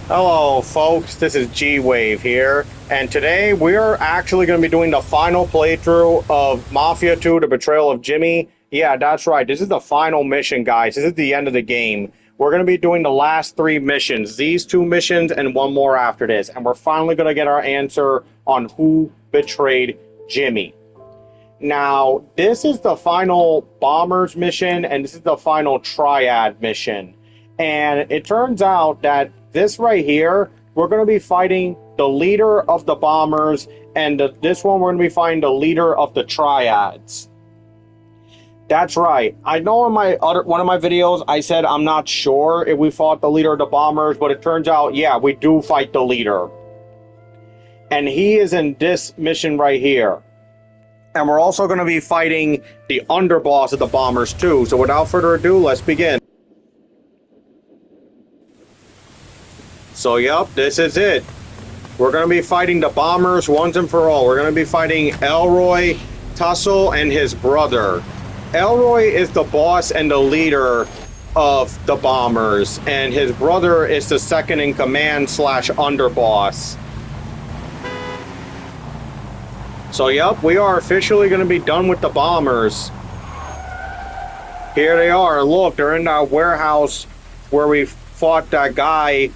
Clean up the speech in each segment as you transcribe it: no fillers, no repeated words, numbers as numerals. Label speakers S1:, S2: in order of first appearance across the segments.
S1: Hello, folks. This is Gwave here, and today we're actually going to be doing the final playthrough of Mafia 2: The Betrayal of Jimmy. Yeah, that's right. This is the final mission, guys. This is the end of the game. We're going to be doing the last three missions, these two missions, and one more after this, and we're finally going to get our answer on who betrayed Jimmy. Now, this is the final Bombers mission, and this is the final Triad mission. And it turns out that this right here, we're going to be fighting the leader of the Bombers, and this one we're going to be fighting the leader of the Triads. That's right. I know in my other one of my videos I said I'm not sure if we fought the leader of the Bombers, but it turns out, yeah, we do fight the leader. And he is in this mission right here. And we're also going to be fighting the underboss of the Bombers too. So without further ado, let's begin. So yep, this is it. We're going to be fighting the Bombers once and for all. We're going to be fighting Elroy, Tussle, and his brother. Elroy is the boss and the leader of the Bombers, and his brother is the second in command / underboss. So yep, we are officially going to be done with the Bombers. Here they are. Look, they're in that warehouse where we fought that guy,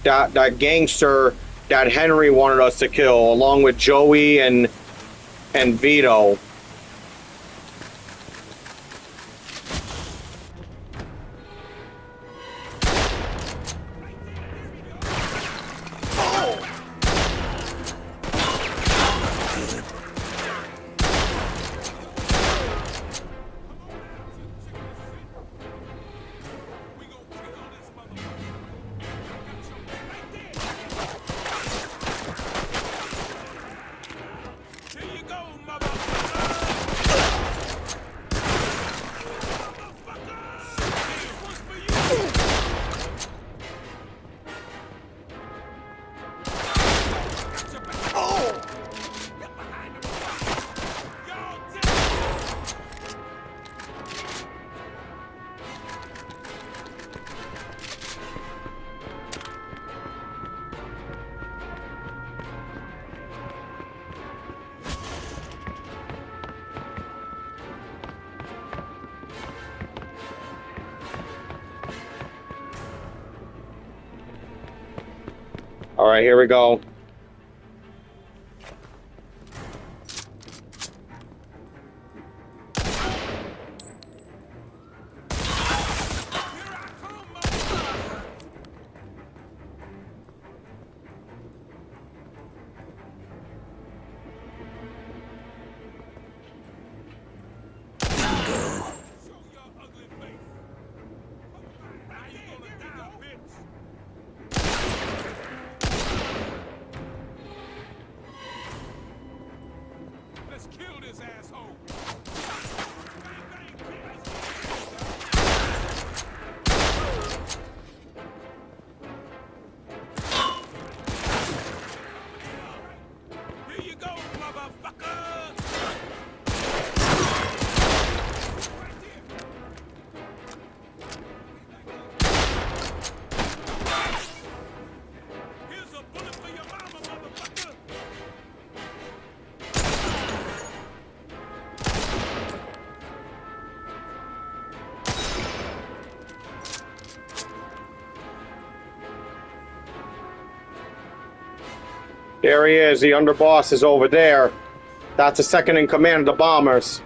S1: that gangster that Henry wanted us to kill, along with Joey and Vito. All right, here we go.
S2: Let's kill this asshole. Here you go, motherfucker. Here's a bullet for your mama, motherfucker.
S1: There he is. The underboss is over there. That's the second in command of the Bombers.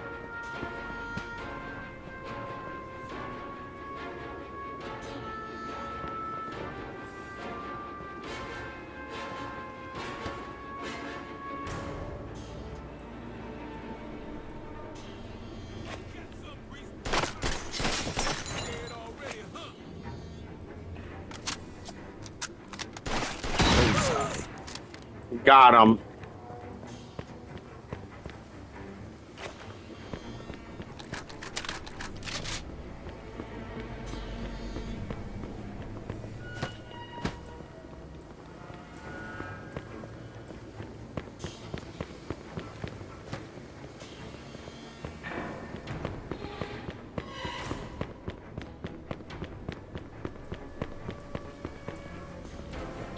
S2: Dead already, huh?
S1: Got him.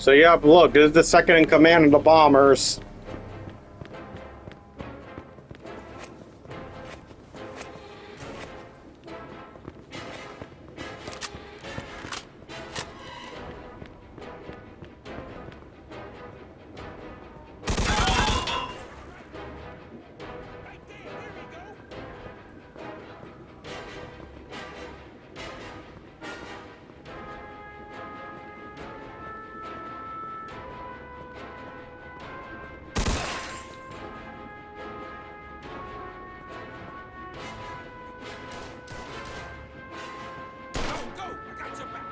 S1: So yeah, look, this is the second in command of the bombers.
S2: Right there, there we go. Go, go, I got your back.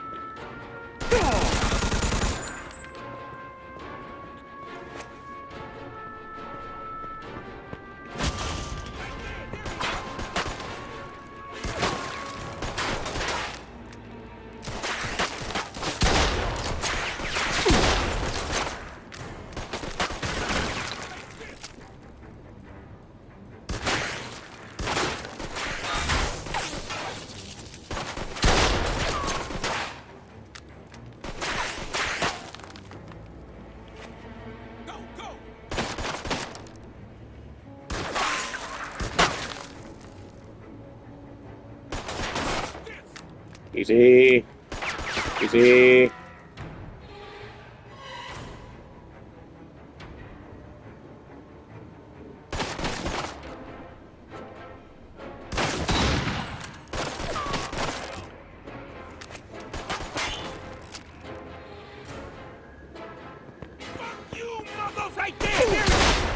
S2: Go, go. This.
S1: Easy. Easy.
S2: Fuck you, mother! Right there, there we go.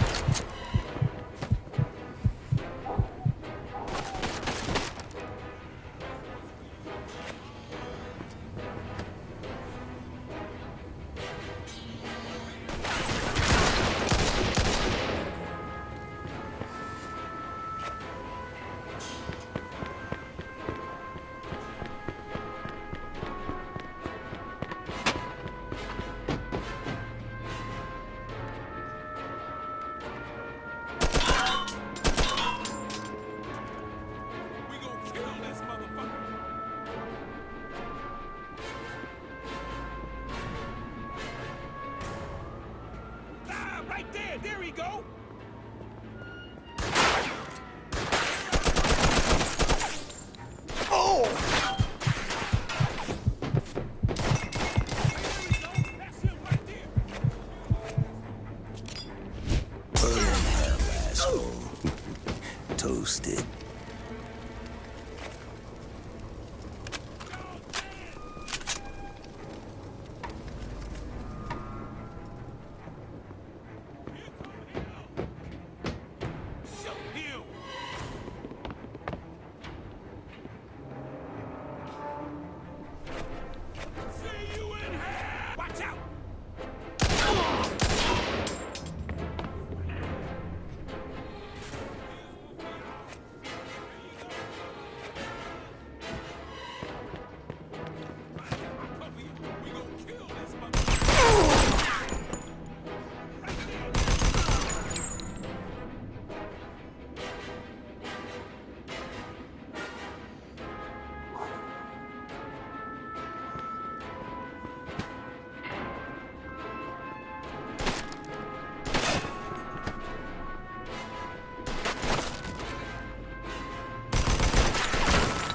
S2: We gonna kill this motherfucker. Ah, right there, there we go.
S1: Oh!
S2: There we go. That's him right there.
S3: Burn in hell, asshole. Toasted.
S2: Here come hell. Shoot him. See you in hell. Watch out. I'll cover you. We gonna kill this motherfucker. Right there.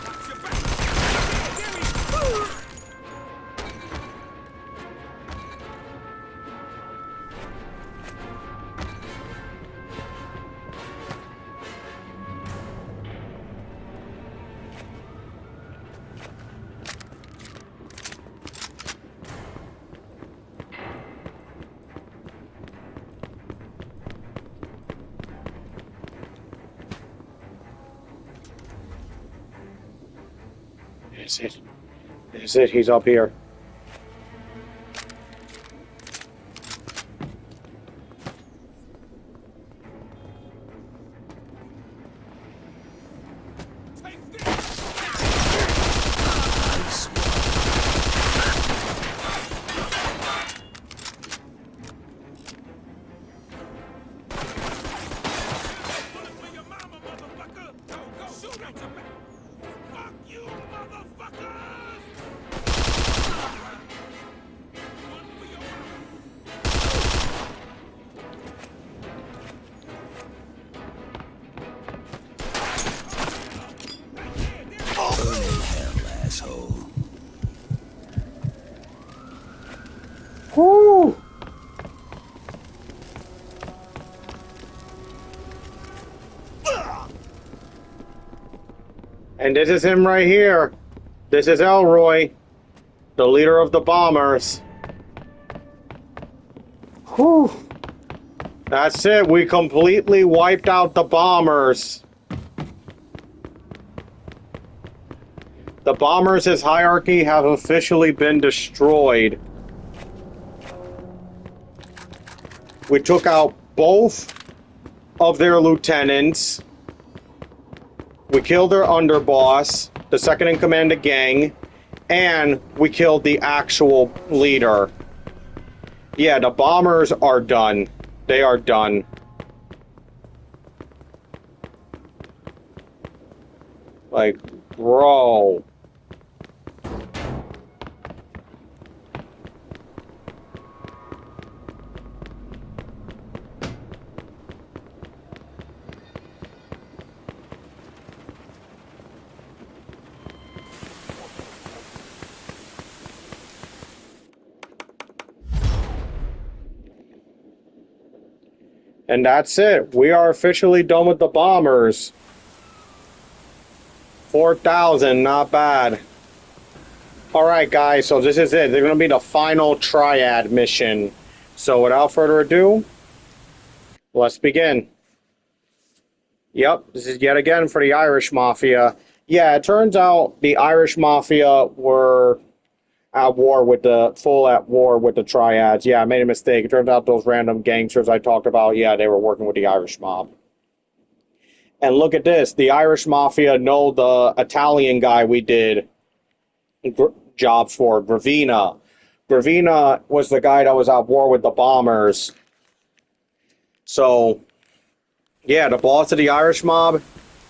S2: Watch your back. There we go.
S1: Is it? Is it? He's up here.
S2: Take this.
S3: Nice one.
S2: Bullet for your mama, motherfucker. Go, go. Shoot at your back. Fuck you, motherfuckers.
S1: And this is him right here. This is Elroy, the leader of the bombers. Whew. That's it. We completely wiped out the bombers. The bombers' hierarchy have officially been destroyed. We took out both of their lieutenants. We killed their underboss, the second in command of gang, and we killed the actual leader. Yeah, the bombers are done. They are done. Like, bro. And that's it. We are officially done with the bombers. 4,000, not bad. Alright guys, so this is it. They're going to be the final triad mission. So without further ado, let's begin. Yep, this is yet again for the Irish Mafia. Yeah, it turns out the Irish Mafia were at war with the triads. Yeah, I made a mistake. It turns out those random gangsters I talked about, yeah, they were working with the Irish mob. And look at this. The Irish Mafia know the Italian guy we did jobs for, Gravina. Gravina was the guy that was at war with the bombers. So, yeah, the boss of the Irish mob,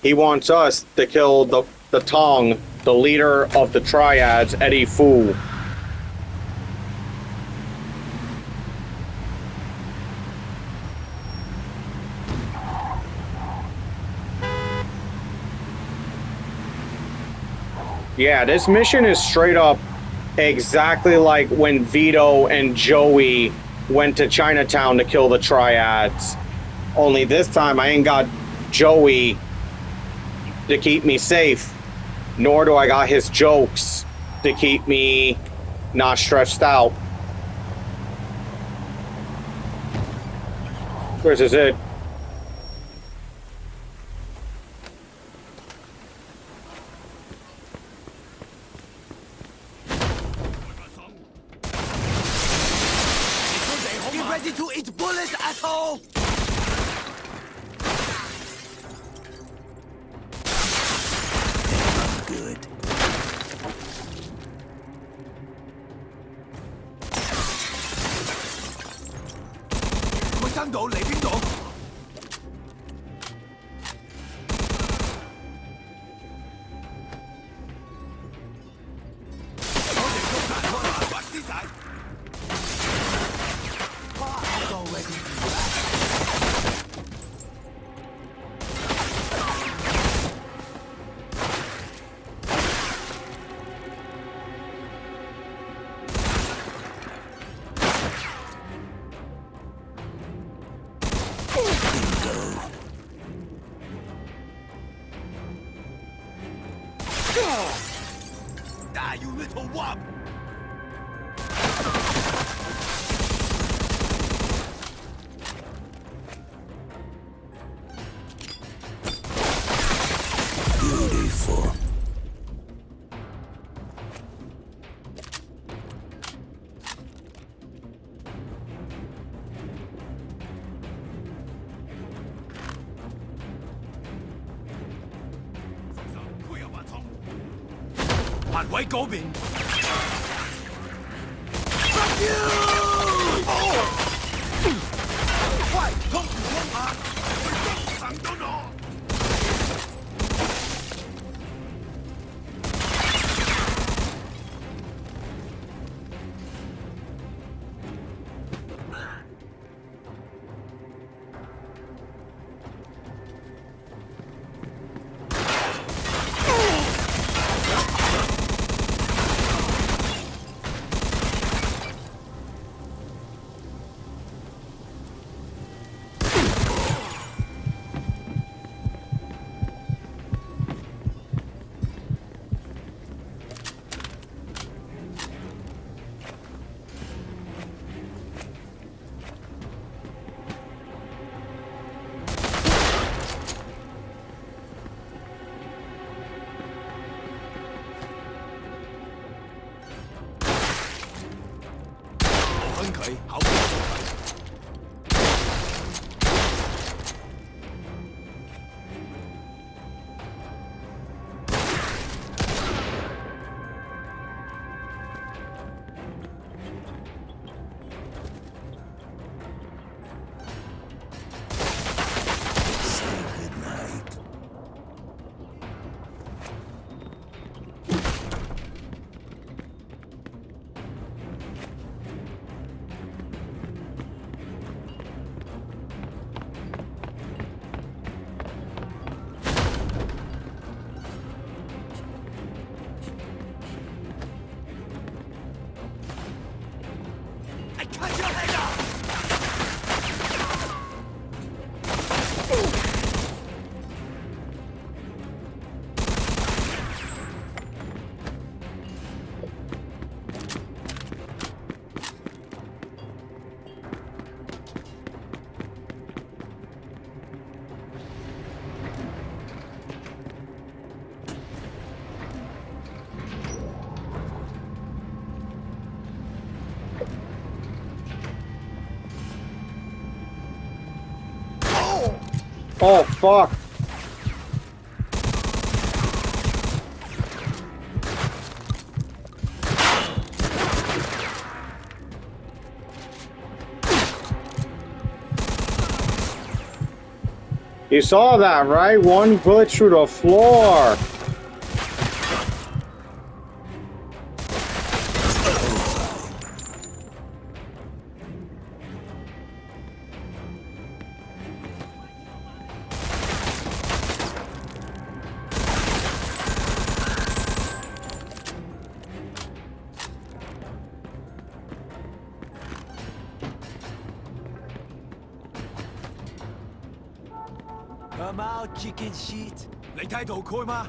S1: he wants us to kill the Tong, the leader of the triads, Eddie Fu. Yeah, this mission is straight up exactly like when Vito and Joey went to Chinatown to kill the triads. Only this time I ain't got Joey to keep me safe, nor do I got his jokes to keep me not stressed out. This is it.
S3: Get ready to eat bullets, asshole! Good. Tôi生到你邊度？我哋都難開難畫師仔。Die, you little wop! Beautiful. Hàn Wei嗰邊。Fuck you！喂，通唔通下？佢都上到我。分佢口風足佢。I cut your head off!
S1: Oh, fuck. You saw that, right? One bullet through the floor.
S3: Come out, chicken shit！你睇到佢嗎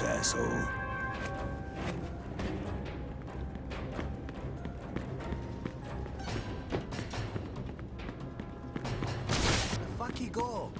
S3: ？Asshole. Fuck he go!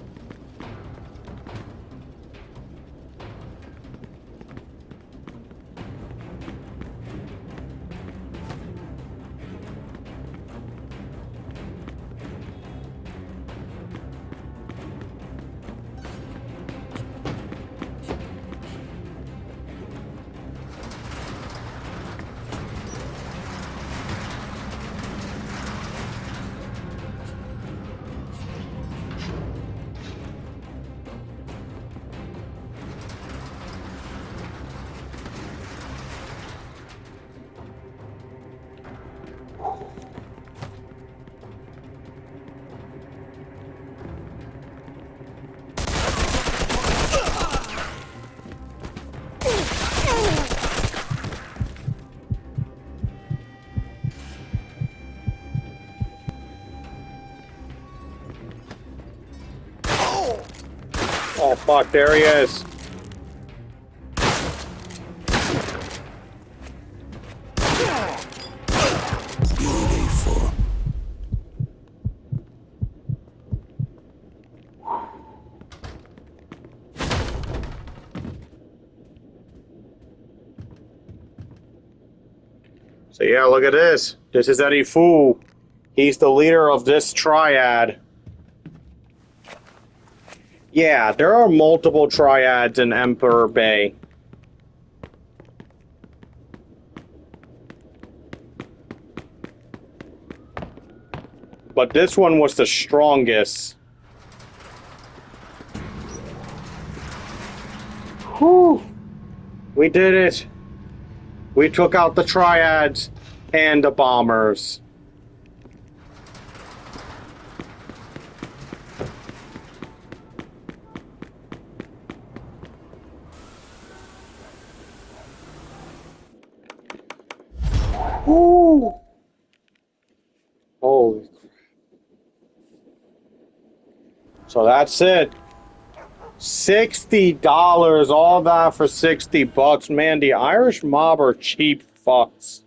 S1: Oh, fuck, there he is.
S4: Beautiful.
S1: Yeah, look at this. This is Eddie Fu. He's the leader of this triad. Yeah, there are multiple triads in Emperor Bay. But this one was the strongest. Whew. We did it. We took out the triads and the bombers. Woo! Holy crap. So that's it. $60, all that for $60. Man, the Irish mob are cheap fucks.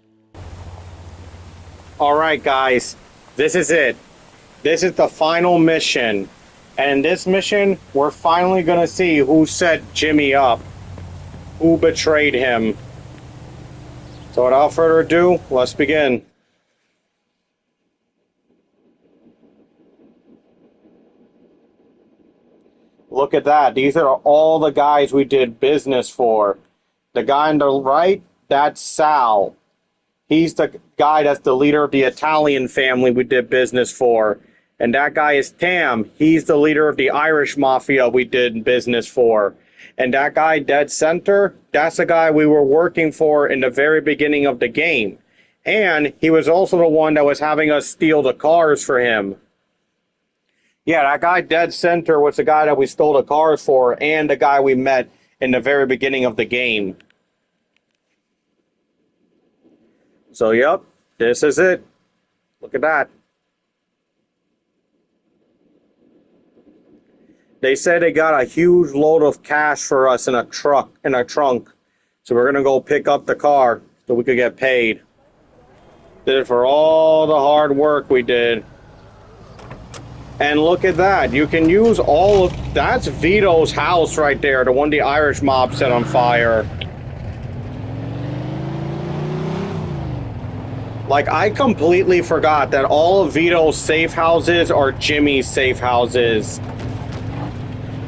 S1: Alright guys, this is it. This is the final mission. And in this mission, we're finally gonna see who set Jimmy up. Who betrayed him. So without further ado, let's begin. Look at that. These are all the guys we did business for. The guy on the right, that's Sal. He's the guy that's the leader of the Italian family we did business for. And that guy is Tam. He's the leader of the Irish Mafia we did business for. And that guy dead center, that's the guy we were working for in the very beginning of the game. And he was also the one that was having us steal the cars for him. Yeah, that guy dead center was the guy that we stole the cars for and the guy we met in the very beginning of the game. So, yep, this is it. Look at that. They said they got a huge load of cash for us in a trunk. So we're gonna go pick up the car so we could get paid. Did it for all the hard work we did. And look at that. You can use all of... That's Vito's house right there. The one the Irish mob set on fire. Like, I completely forgot that all of Vito's safe houses are Jimmy's safe houses.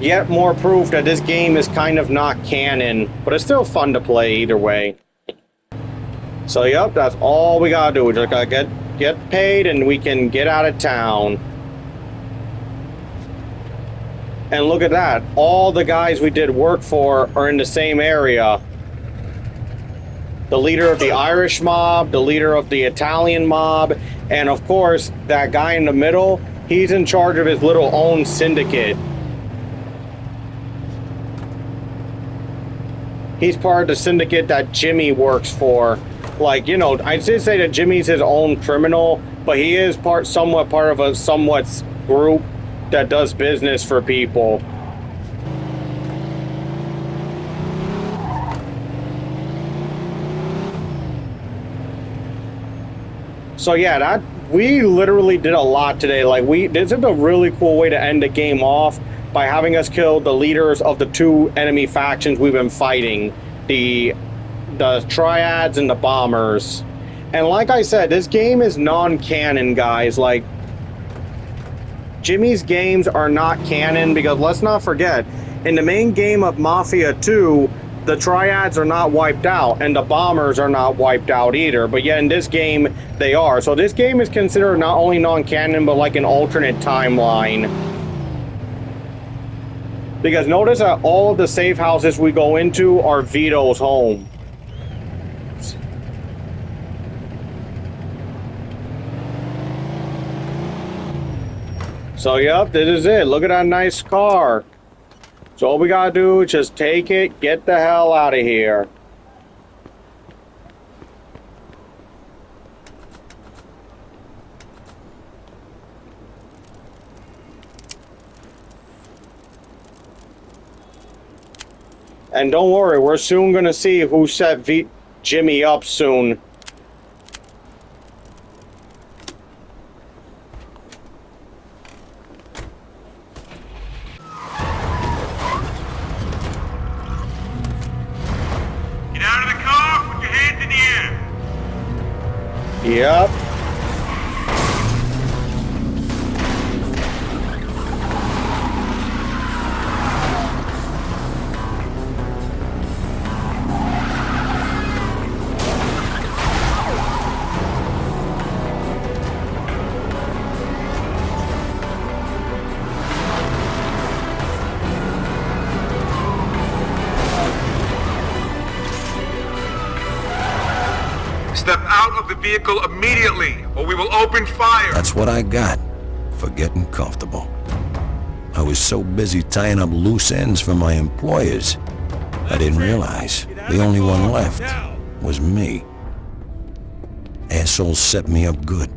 S1: Yet more proof that this game is kind of not canon. But it's still fun to play either way. So, yep, that's all we gotta do. We just gotta get paid and we can get out of town. And look at that. All the guys we did work for are in the same area. The leader of the Irish mob, the leader of the Italian mob, and of course, that guy in the middle, he's in charge of his little own syndicate. He's part of the syndicate that Jimmy works for. Like, you know, I did say that Jimmy's his own criminal, but he is somewhat part of a somewhat group that does business for people. So yeah, we literally did a lot today. Like, this is a really cool way to end the game off by having us kill the leaders of the two enemy factions we've been fighting, the triads and the bombers. And like I said, this game is non-canon, guys. Like, Jimmy's games are not canon because let's not forget, in the main game of Mafia 2, the triads are not wiped out and the bombers are not wiped out either. But yet in this game, they are. So this game is considered not only non-canon, but like an alternate timeline. Because notice that all of the safe houses we go into are Vito's home. So, yep, this is it. Look at that nice car. So all we gotta do is just take it, get the hell out of here. And don't worry, we're soon gonna see who set Jimmy up soon. Yep.
S4: Step out of the vehicle immediately, or we will open fire!
S5: That's what I got for getting comfortable. I was so busy tying up loose ends for my employers, I didn't realize the only one left was me. Assholes set me up good.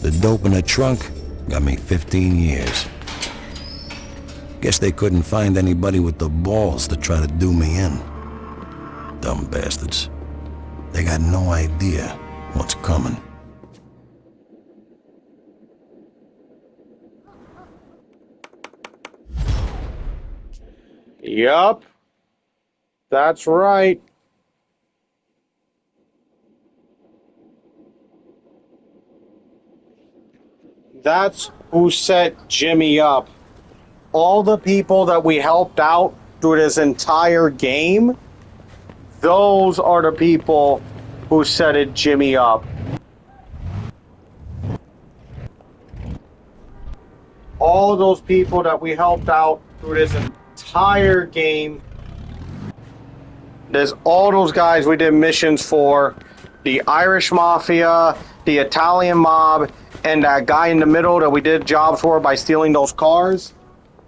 S5: The dope in the trunk got me 15 years. Guess they couldn't find anybody with the balls to try to do me in. Dumb bastards. They got no idea what's coming.
S1: Yup. That's right. That's who set Jimmy up. All the people that we helped out through this entire game, those are the people who set it Jimmy up. All of those people that we helped out through this entire game, there's all those guys we did missions for, the Irish Mafia, the Italian mob, and that guy in the middle that we did jobs for by stealing those cars.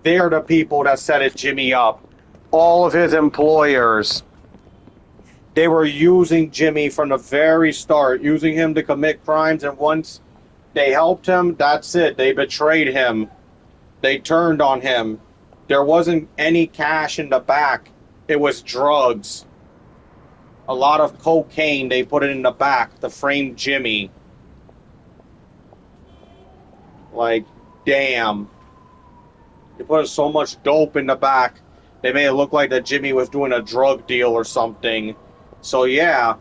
S1: They're the people that set it Jimmy up. All of his employers. They were using Jimmy from the very start, using him to commit crimes, and once they helped him, that's it. They betrayed him. They turned on him. There wasn't any cash in the back. It was drugs. A lot of cocaine, they put it in the back to frame Jimmy. Like, damn. They put so much dope in the back. They made it look like that Jimmy was doing a drug deal or something. So, yeah.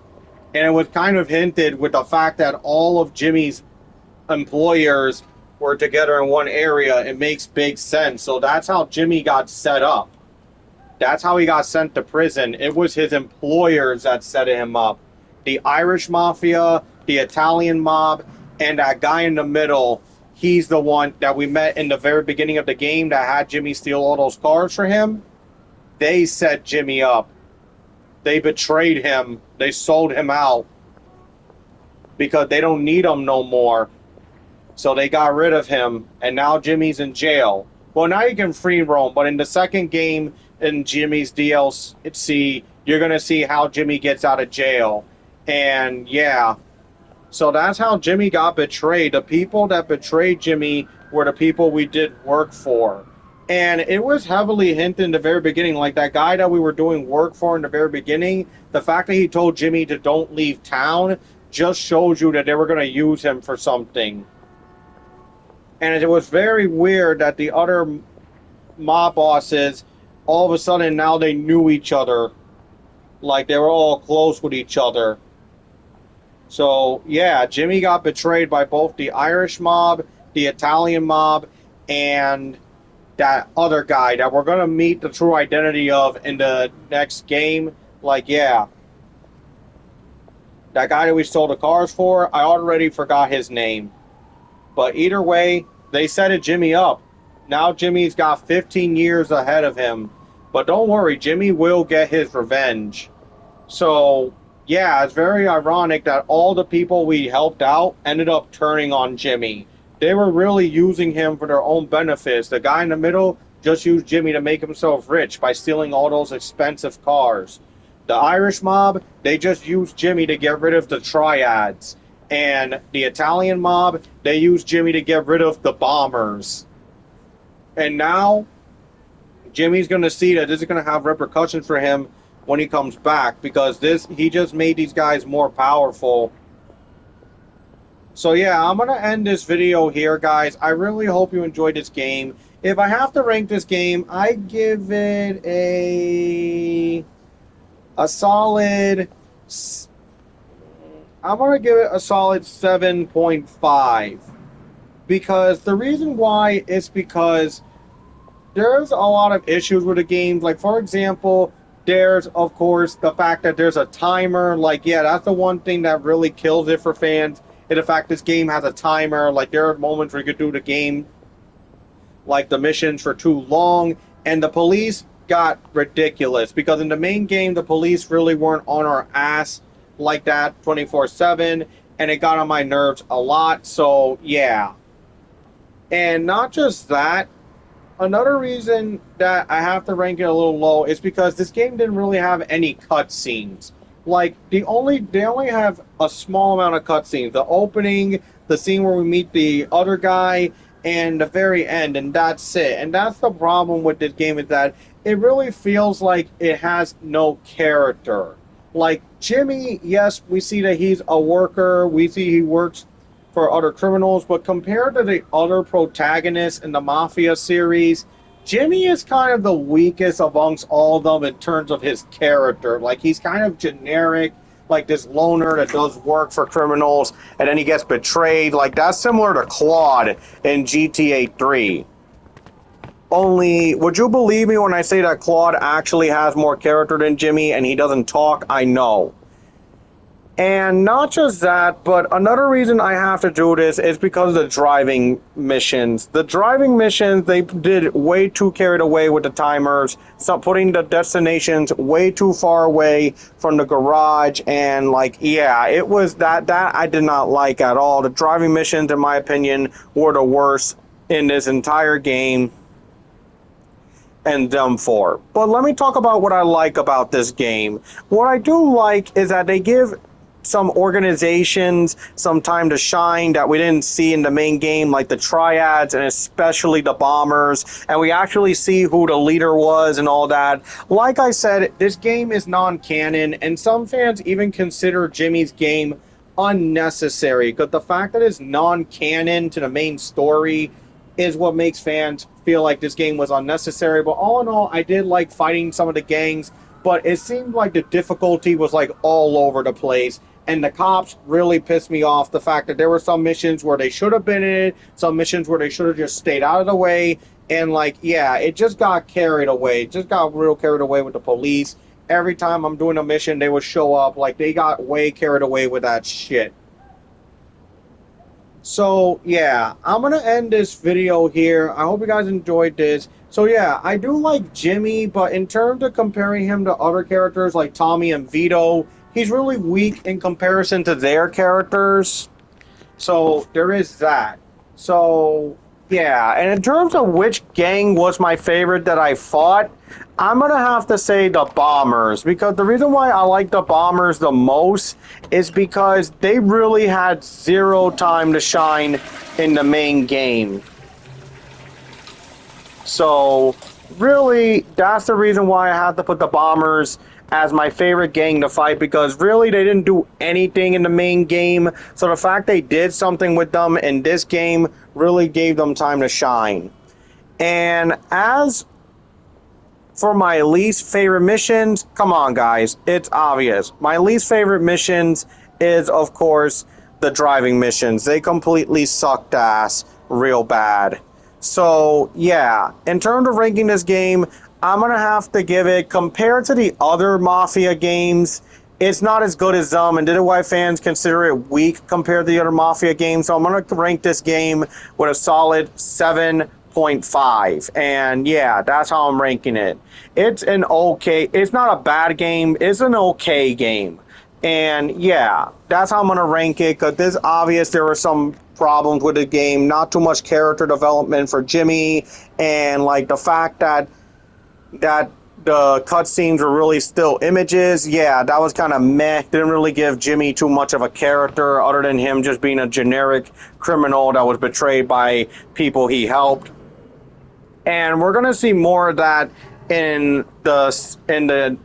S1: And it was kind of hinted with the fact that all of Jimmy's employers were together in one area. It makes big sense. So that's how Jimmy got set up. That's how he got sent to prison. It was his employers that set him up. The Irish Mafia, the Italian mob, and that guy in the middle. He's the one that we met in the very beginning of the game that had Jimmy steal all those cars for him. They set Jimmy up. They betrayed him. They sold him out. Because they don't need him no more. So they got rid of him. And now Jimmy's in jail. Well, now you can free roam. But in the second game, in Jimmy's DLC, you're going to see how Jimmy gets out of jail. And yeah. So that's how Jimmy got betrayed. The people that betrayed Jimmy were the people we did work for. And it was heavily hinted in the very beginning, like that guy that we were doing work for in the very beginning, the fact that he told Jimmy to don't leave town just shows you that they were going to use him for something. And it was very weird that the other mob bosses, all of a sudden now they knew each other. Like they were all close with each other. So, yeah, Jimmy got betrayed by both the Irish mob, the Italian mob, and that other guy that we're going to meet the true identity of in the next game. Like, yeah. That guy that we stole the cars for, I already forgot his name. But either way, they set it Jimmy up. Now Jimmy's got 15 years ahead of him. But don't worry, Jimmy will get his revenge. So, yeah, it's very ironic that all the people we helped out ended up turning on Jimmy. They were really using him for their own benefits. The guy in the middle just used Jimmy to make himself rich by stealing all those expensive cars. The Irish mob, they just used Jimmy to get rid of the triads. And the Italian mob, they used Jimmy to get rid of the bombers. And now, Jimmy's going to see that this is going to have repercussions for him when he comes back, because he just made these guys more powerful. So yeah, I'm going to end this video here, guys. I really hope you enjoyed this game. If I have to rank this game, I give it a solid I'm gonna give it a solid 7.5. Because the reason why is because there's a lot of issues with the game. Like, for example, there's, of course, the fact that there's a timer. Like, yeah, that's the one thing that really kills it for fans. And the fact this game has a timer. Like, there are moments where you could do the game, like the missions, for too long. And the police got ridiculous. Because in the main game, the police really weren't on our ass like that 24/7. And it got on my nerves a lot. So, yeah. And not just that, another reason that I have to rank it a little low is because this game didn't really have any cutscenes. Like they only have a small amount of cutscenes. The opening, the scene where we meet the other guy, and the very end, and that's it. And that's the problem with this game, is that it really feels like it has no character. Like Jimmy, yes, we see that he's a worker. We see he works for other criminals, but compared to the other protagonists in the Mafia series, Jimmy is kind of the weakest amongst all of them in terms of his character. Like, he's kind of generic, like this loner that does work for criminals, and then he gets betrayed. Like, that's similar to Claude in GTA 3. Only, would you believe me when I say that Claude actually has more character than Jimmy, and he doesn't talk? I know. And not just that, but another reason I have to do this is because of the driving missions. The driving missions, they did way too carried away with the timers, so putting the destinations way too far away from the garage, and like, yeah, it was that I did not like at all. The driving missions, in my opinion, were the worst in this entire game, and dumb for. But let me talk about what I like about this game. What I do like is that they give some organizations some time to shine that we didn't see in the main game, like the triads and especially the bombers, and we actually see who the leader was and all that. Like I said, this game is non-canon, and some fans even consider Jimmy's game unnecessary, because the fact that it's non-canon to the main story is what makes fans feel like this game was unnecessary. But all in all, I did like fighting some of the gangs, but it seemed like the difficulty was like all over the place, and the cops really pissed me off. The fact that there were some missions where they should have been in it, some missions where they should have just stayed out of the way, and like, yeah, it just got carried away. It just got real carried away with the police. Every time I'm doing a mission, they would show up. Like, they got way carried away with that shit. So, yeah, I'm going to end this video here. I hope you guys enjoyed this. So, yeah, I do like Jimmy, but in terms of comparing him to other characters like Tommy and Vito, he's really weak in comparison to their characters. So, there is that. So, yeah, and in terms of which gang was my favorite that I fought, I'm going to have to say the Bombers, because the reason why I like the Bombers the most is because they really had zero time to shine in the main game. So, really, that's the reason why I have to put the Bombers as my favorite gang to fight, because really they didn't do anything in the main game. So the fact they did something with them in this game really gave them time to shine. And as for my least favorite missions, come on guys, it's obvious. My least favorite missions is, of course, the driving missions. They completely sucked ass real bad. So, yeah, in terms of ranking this game, I'm going to have to give it, compared to the other Mafia games, it's not as good as them, and did why fans consider it weak compared to the other Mafia games. So I'm going to rank this game with a solid 7.5. And yeah, that's how I'm ranking it. It's an okay, it's not a bad game, it's an okay game. And yeah, that's how I'm going to rank it, because this obvious there were some problems with the game, not too much character development for Jimmy, and like the fact that the cutscenes were really still images. Yeah, that was kind of meh. Didn't really give Jimmy too much of a character other than him just being a generic criminal that was betrayed by people he helped. And we're gonna see more of that in the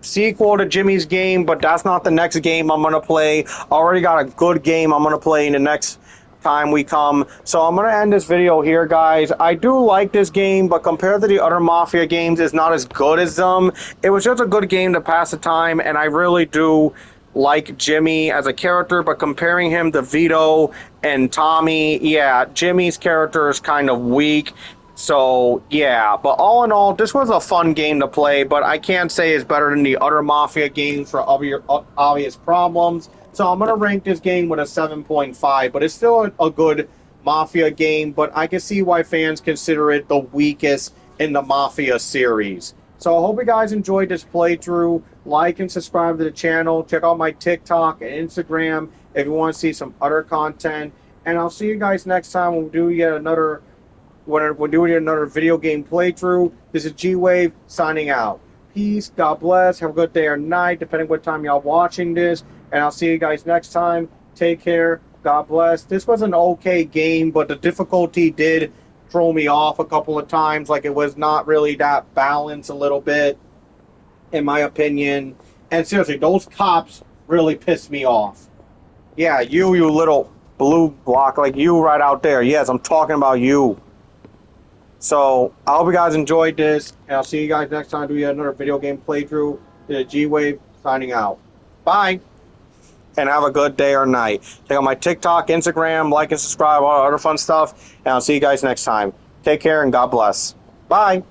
S1: sequel to Jimmy's game, but that's not the next game I'm gonna play. I already got a good game I'm gonna play in the next time we come. So I'm gonna end this video here, guys. I do like this game, but compared to the other Mafia games, it's not as good as them. It was just a good game to pass the time, and I really do like Jimmy as a character, but comparing him to Vito and Tommy, yeah, Jimmy's character is kind of weak. So, yeah, but all in all, this was a fun game to play, but I can't say it's better than the other Mafia games for obvious problems. So I'm going to rank this game with a 7.5, but it's still a good Mafia game, but I can see why fans consider it the weakest in the Mafia series. So I hope you guys enjoyed this playthrough. Like and subscribe to the channel. Check out my TikTok and Instagram if you want to see some other content. And I'll see you guys next time when we do yet another video game playthrough. This is Gwave signing out. Peace, God bless, have a good day or night, depending what time y'all watching this. And I'll see you guys next time. Take care. God bless. This was an okay game, but the difficulty did throw me off a couple of times. Like, it was not really that balanced a little bit, in my opinion. And seriously, those cops really pissed me off. Yeah, you little blue block, like you right out there. Yes, I'm talking about you. So, I hope you guys enjoyed this, and I'll see you guys next time to do yet another video game playthrough. This is Gwave signing out. Bye! And have a good day or night. Check out my TikTok, Instagram, like and subscribe, all other fun stuff, and I'll see you guys next time. Take care and God bless. Bye!